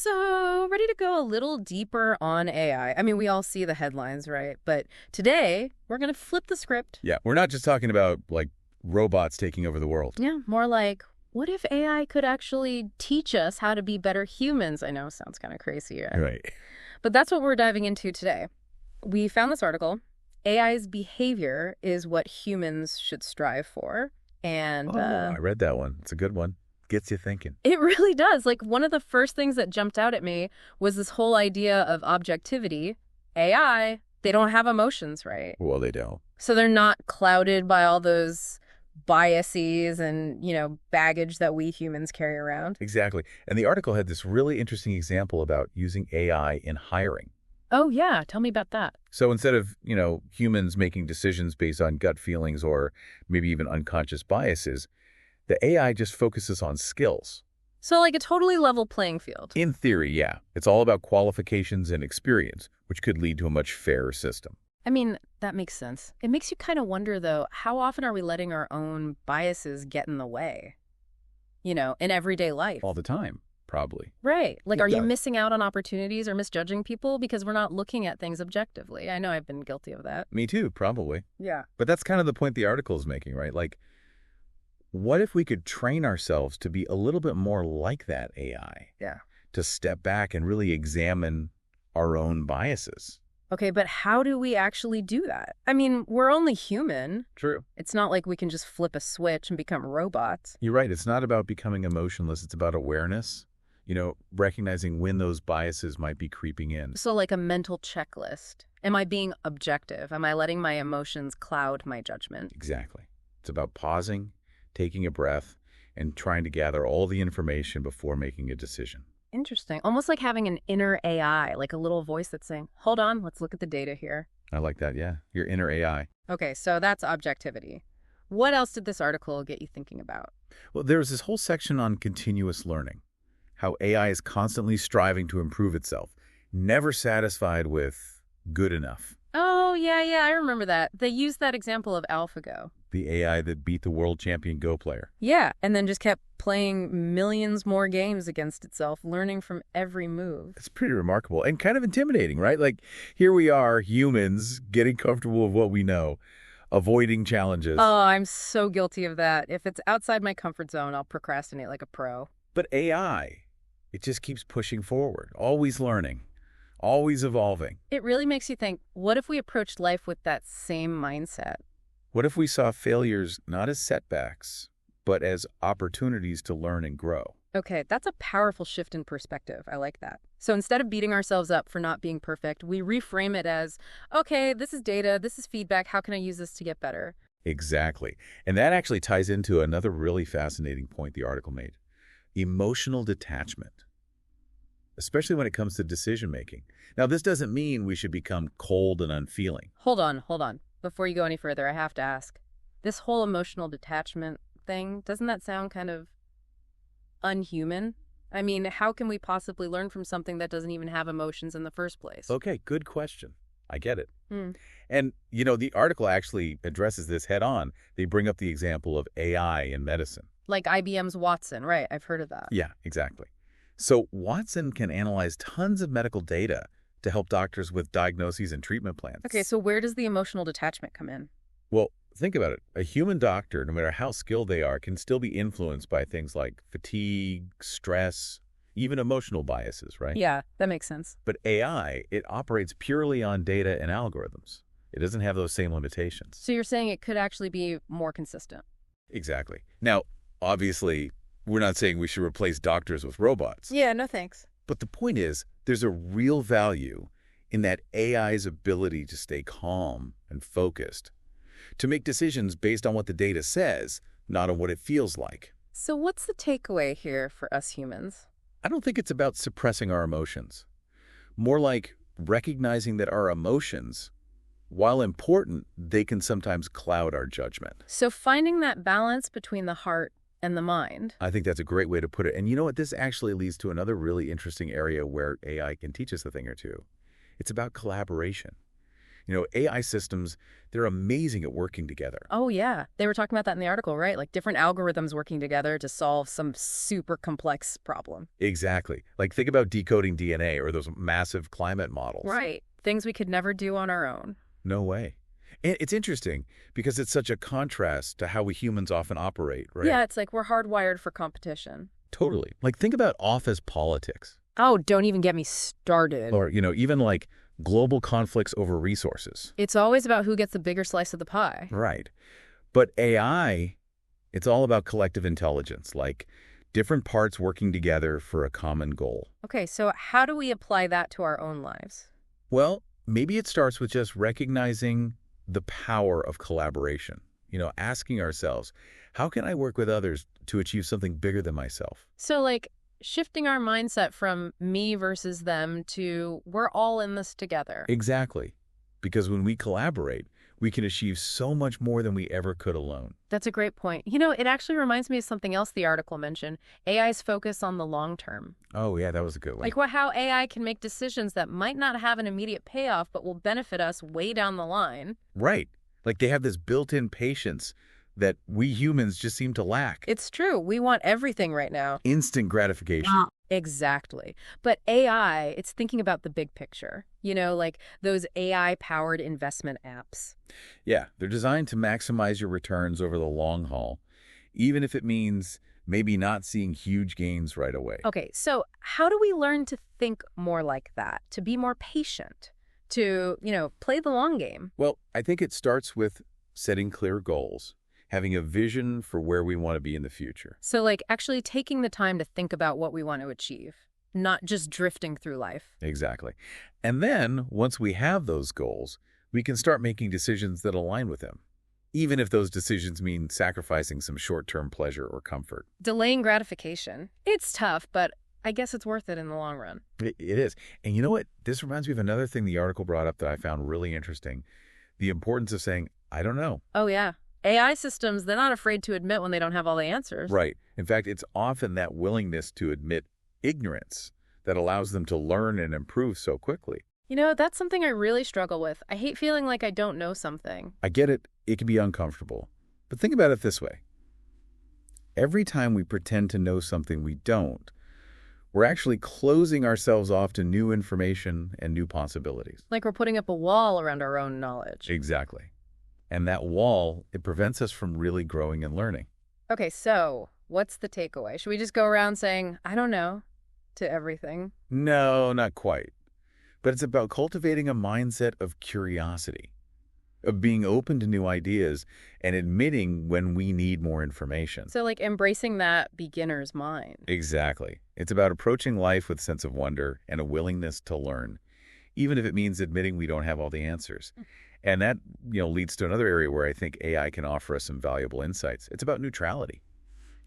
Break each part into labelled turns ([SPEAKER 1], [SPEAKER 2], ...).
[SPEAKER 1] So, ready to go a little deeper on AI. I mean, we all see the headlines, right? But today, we're going to flip the script.
[SPEAKER 2] Yeah, we're not just talking about, like, robots taking over the world.
[SPEAKER 1] Yeah, more like, what if AI could actually teach us how to be better humans? I know, sounds kind of crazy, right?
[SPEAKER 2] Right.
[SPEAKER 1] But that's what we're diving into today. We found this article. AI's behavior is what humans should strive for. And
[SPEAKER 2] I read that one. It's a good one. Gets you thinking.
[SPEAKER 1] it really does. Like, one of the first things that jumped out at me was this whole idea of objectivity. AI, they don't have emotions, right?
[SPEAKER 2] Well, they don't.
[SPEAKER 1] So they're not clouded by all those biases and, baggage that we humans carry around.
[SPEAKER 2] Exactly. And the article had this really interesting example about using AI in hiring.
[SPEAKER 1] Oh, yeah. Tell me about that.
[SPEAKER 2] So instead of, humans making decisions based on gut feelings or maybe even unconscious biases, the AI just focuses on skills.
[SPEAKER 1] So like a totally level playing field.
[SPEAKER 2] In theory, yeah. It's all about qualifications and experience, which could lead to a much fairer system.
[SPEAKER 1] I mean, that makes sense. It makes you kind of wonder, though, how often are we letting our own biases get in the way? In everyday life.
[SPEAKER 2] All the time, probably.
[SPEAKER 1] Right. Like, are you
[SPEAKER 2] Yeah.
[SPEAKER 1] missing out on opportunities or misjudging people because we're not looking at things objectively? I know I've been guilty of that.
[SPEAKER 2] Me too, probably.
[SPEAKER 1] Yeah.
[SPEAKER 2] But that's kind of the point the article is making, right? Like, what if we could train ourselves to be a little bit more like that AI?
[SPEAKER 1] Yeah.
[SPEAKER 2] To step back and really examine our own biases.
[SPEAKER 1] Okay, but how do we actually do that? I mean, we're only human.
[SPEAKER 2] True.
[SPEAKER 1] It's not like we can just flip a switch and become robots.
[SPEAKER 2] You're right. It's not about becoming emotionless. It's about awareness, recognizing when those biases might be creeping in.
[SPEAKER 1] So like a mental checklist. Am I being objective? Am I letting my emotions cloud my judgment?
[SPEAKER 2] Exactly. It's about pausing, taking a breath, and trying to gather all the information before making a decision.
[SPEAKER 1] Interesting. Almost like having an inner AI, like a little voice that's saying, hold on, let's look at the data here.
[SPEAKER 2] I like that, yeah. Your inner AI.
[SPEAKER 1] Okay, so that's objectivity. What else did this article get you thinking about?
[SPEAKER 2] Well, there's this whole section on continuous learning, how AI is constantly striving to improve itself, never satisfied with good enough.
[SPEAKER 1] Oh, yeah, I remember that. They used that example of AlphaGo.
[SPEAKER 2] The AI that beat the world champion Go player.
[SPEAKER 1] Yeah, and then just kept playing millions more games against itself, learning from every move.
[SPEAKER 2] It's pretty remarkable and kind of intimidating, right? Like, here we are, humans, getting comfortable with what we know, avoiding challenges.
[SPEAKER 1] Oh, I'm so guilty of that. If it's outside my comfort zone, I'll procrastinate like a pro.
[SPEAKER 2] But AI, it just keeps pushing forward, always learning, always evolving.
[SPEAKER 1] It really makes you think, what if we approached life with that same mindset?
[SPEAKER 2] What if we saw failures not as setbacks, but as opportunities to learn and grow?
[SPEAKER 1] Okay, that's a powerful shift in perspective. I like that. So instead of beating ourselves up for not being perfect, we reframe it as, okay, this is data, this is feedback, how can I use this to get better?
[SPEAKER 2] Exactly. And that actually ties into another really fascinating point the article made. Emotional detachment, especially when it comes to decision-making. Now, this doesn't mean we should become cold and unfeeling.
[SPEAKER 1] Hold on. Before you go any further, I have to ask. This whole emotional detachment thing, doesn't that sound kind of unhuman? I mean, how can we possibly learn from something that doesn't even have emotions in the first place?
[SPEAKER 2] Okay, good question. I get it.
[SPEAKER 1] Hmm.
[SPEAKER 2] And, the article actually addresses this head on. They bring up the example of AI in medicine.
[SPEAKER 1] Like IBM's Watson, right? I've heard of that.
[SPEAKER 2] Yeah, exactly. So Watson can analyze tons of medical data to help doctors with diagnoses and treatment plans.
[SPEAKER 1] Okay, so where does the emotional detachment come in?
[SPEAKER 2] Well, think about it. A human doctor, no matter how skilled they are, can still be influenced by things like fatigue, stress, even emotional biases, right?
[SPEAKER 1] Yeah, that makes sense.
[SPEAKER 2] But AI, it operates purely on data and algorithms. It doesn't have those same limitations.
[SPEAKER 1] So you're saying it could actually be more consistent?
[SPEAKER 2] Exactly. Now, obviously, we're not saying we should replace doctors with robots.
[SPEAKER 1] Yeah, no thanks.
[SPEAKER 2] But the point is, there's a real value in that AI's ability to stay calm and focused, to make decisions based on what the data says, not on what it feels like.
[SPEAKER 1] So what's the takeaway here for us humans?
[SPEAKER 2] I don't think it's about suppressing our emotions. More like recognizing that our emotions, while important, they can sometimes cloud our judgment.
[SPEAKER 1] So finding that balance between the heart and the mind.
[SPEAKER 2] I think that's a great way to put it. And you know what? This actually leads to another really interesting area where AI can teach us a thing or two. It's about collaboration. AI systems, they're amazing at working together.
[SPEAKER 1] Oh, yeah. They were talking about that in the article, right? Like different algorithms working together to solve some super complex problem.
[SPEAKER 2] Exactly. Like think about decoding DNA or those massive climate models.
[SPEAKER 1] Right. Things we could never do on our own.
[SPEAKER 2] No way. And it's interesting because it's such a contrast to how we humans often operate, right?
[SPEAKER 1] Yeah, it's like we're hardwired for competition.
[SPEAKER 2] Totally. Like think about office politics.
[SPEAKER 1] Oh, don't even get me started.
[SPEAKER 2] Or, even like global conflicts over resources.
[SPEAKER 1] It's always about who gets the bigger slice of the pie.
[SPEAKER 2] Right. But AI, it's all about collective intelligence, like different parts working together for a common goal.
[SPEAKER 1] Okay, so how do we apply that to our own lives?
[SPEAKER 2] Well, maybe it starts with just recognizing the power of collaboration. Asking ourselves, how can I work with others to achieve something bigger than myself?
[SPEAKER 1] So, like, shifting our mindset from me versus them to we're all in this together.
[SPEAKER 2] Exactly. Because when we collaborate, we can achieve so much more than we ever could alone.
[SPEAKER 1] That's a great point. It actually reminds me of something else the article mentioned, AI's focus on the long term.
[SPEAKER 2] Oh, yeah, that was a good one.
[SPEAKER 1] Like how AI can make decisions that might not have an immediate payoff, but will benefit us way down the line.
[SPEAKER 2] Right. Like they have this built-in patience that we humans just seem to lack.
[SPEAKER 1] It's true. We want everything right now.
[SPEAKER 2] Instant gratification.
[SPEAKER 1] Exactly. But AI, it's thinking about the big picture. Like those AI-powered investment apps.
[SPEAKER 2] Yeah, they're designed to maximize your returns over the long haul, even if it means maybe not seeing huge gains right away.
[SPEAKER 1] Okay, so how do we learn to think more like that, to be more patient, to, play the long game?
[SPEAKER 2] Well, I think it starts with setting clear goals, having a vision for where we want to be in the future.
[SPEAKER 1] So, like, actually taking the time to think about what we want to achieve, not just drifting through life.
[SPEAKER 2] Exactly. And then, once we have those goals, we can start making decisions that align with them, even if those decisions mean sacrificing some short-term pleasure or comfort.
[SPEAKER 1] Delaying gratification. It's tough, but I guess it's worth it in the long run.
[SPEAKER 2] It is. And you know what? This reminds me of another thing the article brought up that I found really interesting. The importance of saying, I don't know.
[SPEAKER 1] Oh, yeah. AI systems, they're not afraid to admit when they don't have all the answers.
[SPEAKER 2] Right. In fact, it's often that willingness to admit ignorance that allows them to learn and improve so quickly.
[SPEAKER 1] That's something I really struggle with. I hate feeling like I don't know something.
[SPEAKER 2] I get it. It can be uncomfortable. But think about it this way. Every time we pretend to know something we don't, we're actually closing ourselves off to new information and new possibilities.
[SPEAKER 1] Like we're putting up a wall around our own knowledge.
[SPEAKER 2] Exactly. And that wall, it prevents us from really growing and learning.
[SPEAKER 1] Okay, so what's the takeaway? Should we just go around saying, I don't know, to everything?
[SPEAKER 2] No, not quite. But it's about cultivating a mindset of curiosity, of being open to new ideas and admitting when we need more information.
[SPEAKER 1] So like embracing that beginner's mind.
[SPEAKER 2] Exactly. It's about approaching life with a sense of wonder and a willingness to learn, even if it means admitting we don't have all the answers. And that, leads to another area where I think AI can offer us some valuable insights. It's about neutrality.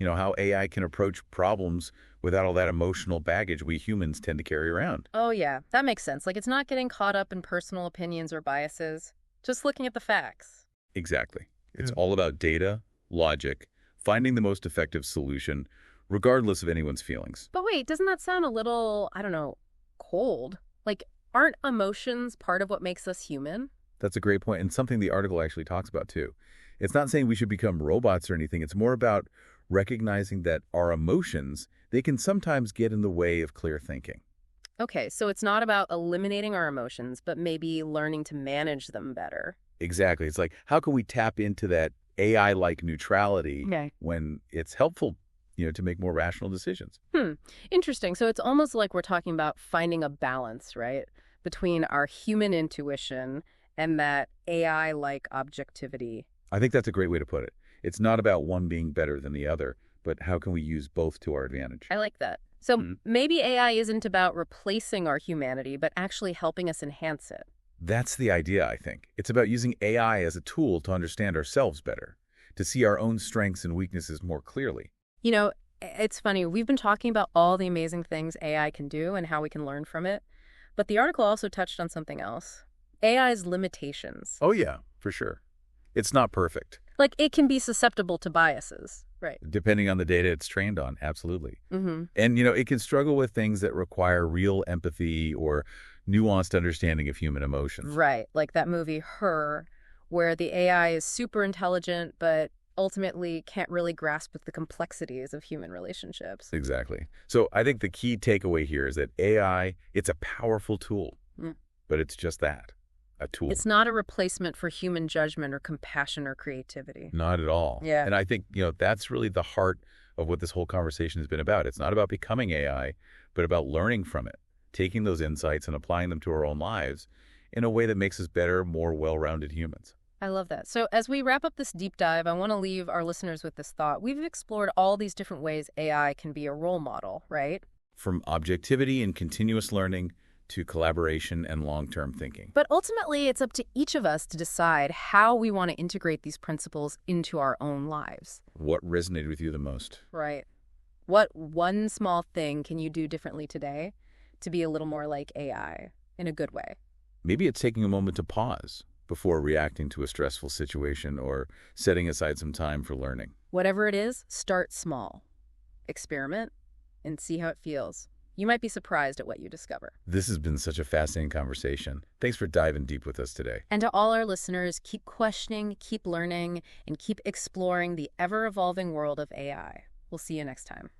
[SPEAKER 2] How AI can approach problems without all that emotional baggage we humans tend to carry around.
[SPEAKER 1] Oh, yeah, that makes sense. Like it's not getting caught up in personal opinions or biases, just looking at the facts.
[SPEAKER 2] Exactly. It's all about data, logic, finding the most effective solution, regardless of anyone's feelings.
[SPEAKER 1] But wait, doesn't that sound a little, I don't know, cold? Like, aren't emotions part of what makes us human?
[SPEAKER 2] That's a great point, and something the article actually talks about, too. It's not saying we should become robots or anything. It's more about recognizing that our emotions, they can sometimes get in the way of clear thinking.
[SPEAKER 1] Okay, so it's not about eliminating our emotions, but maybe learning to manage them better.
[SPEAKER 2] Exactly. It's like, how can we tap into that AI-like neutrality when it's helpful, to make more rational decisions?
[SPEAKER 1] Interesting. So it's almost like we're talking about finding a balance, right, between our human intuition and that AI-like objectivity.
[SPEAKER 2] I think that's a great way to put it. It's not about one being better than the other, but how can we use both to our advantage?
[SPEAKER 1] I like that. So maybe AI isn't about replacing our humanity, but actually helping us enhance it.
[SPEAKER 2] That's the idea, I think. It's about using AI as a tool to understand ourselves better, to see our own strengths and weaknesses more clearly.
[SPEAKER 1] It's funny. We've been talking about all the amazing things AI can do and how we can learn from it. But the article also touched on something else. AI's limitations.
[SPEAKER 2] Oh, yeah, for sure. It's not perfect.
[SPEAKER 1] Like, it can be susceptible to biases, right?
[SPEAKER 2] Depending on the data it's trained on, absolutely.
[SPEAKER 1] Mm-hmm.
[SPEAKER 2] And, it can struggle with things that require real empathy or nuanced understanding of human emotions.
[SPEAKER 1] Right, like that movie Her, where the AI is super intelligent, but ultimately can't really grasp with the complexities of human relationships.
[SPEAKER 2] Exactly. So I think the key takeaway here is that AI, it's a powerful tool,
[SPEAKER 1] Mm.
[SPEAKER 2] but it's just that, a tool.
[SPEAKER 1] It's not a replacement for human judgment or compassion or creativity.
[SPEAKER 2] Not at all.
[SPEAKER 1] Yeah.
[SPEAKER 2] And I think, that's really the heart of what this whole conversation has been about. It's not about becoming AI, but about learning from it, taking those insights and applying them to our own lives in a way that makes us better, more well-rounded humans.
[SPEAKER 1] I love that. So as we wrap up this deep dive, I want to leave our listeners with this thought. We've explored all these different ways AI can be a role model, right?
[SPEAKER 2] From objectivity and continuous learning to collaboration and long-term thinking.
[SPEAKER 1] But ultimately, it's up to each of us to decide how we want to integrate these principles into our own lives.
[SPEAKER 2] What resonated with you the most?
[SPEAKER 1] Right. What one small thing can you do differently today to be a little more like AI in a good way?
[SPEAKER 2] Maybe it's taking a moment to pause before reacting to a stressful situation or setting aside some time for learning.
[SPEAKER 1] Whatever it is, start small. Experiment and see how it feels. You might be surprised at what you discover.
[SPEAKER 2] This has been such a fascinating conversation. Thanks for diving deep with us today.
[SPEAKER 1] And to all our listeners, keep questioning, keep learning, and keep exploring the ever-evolving world of AI. We'll see you next time.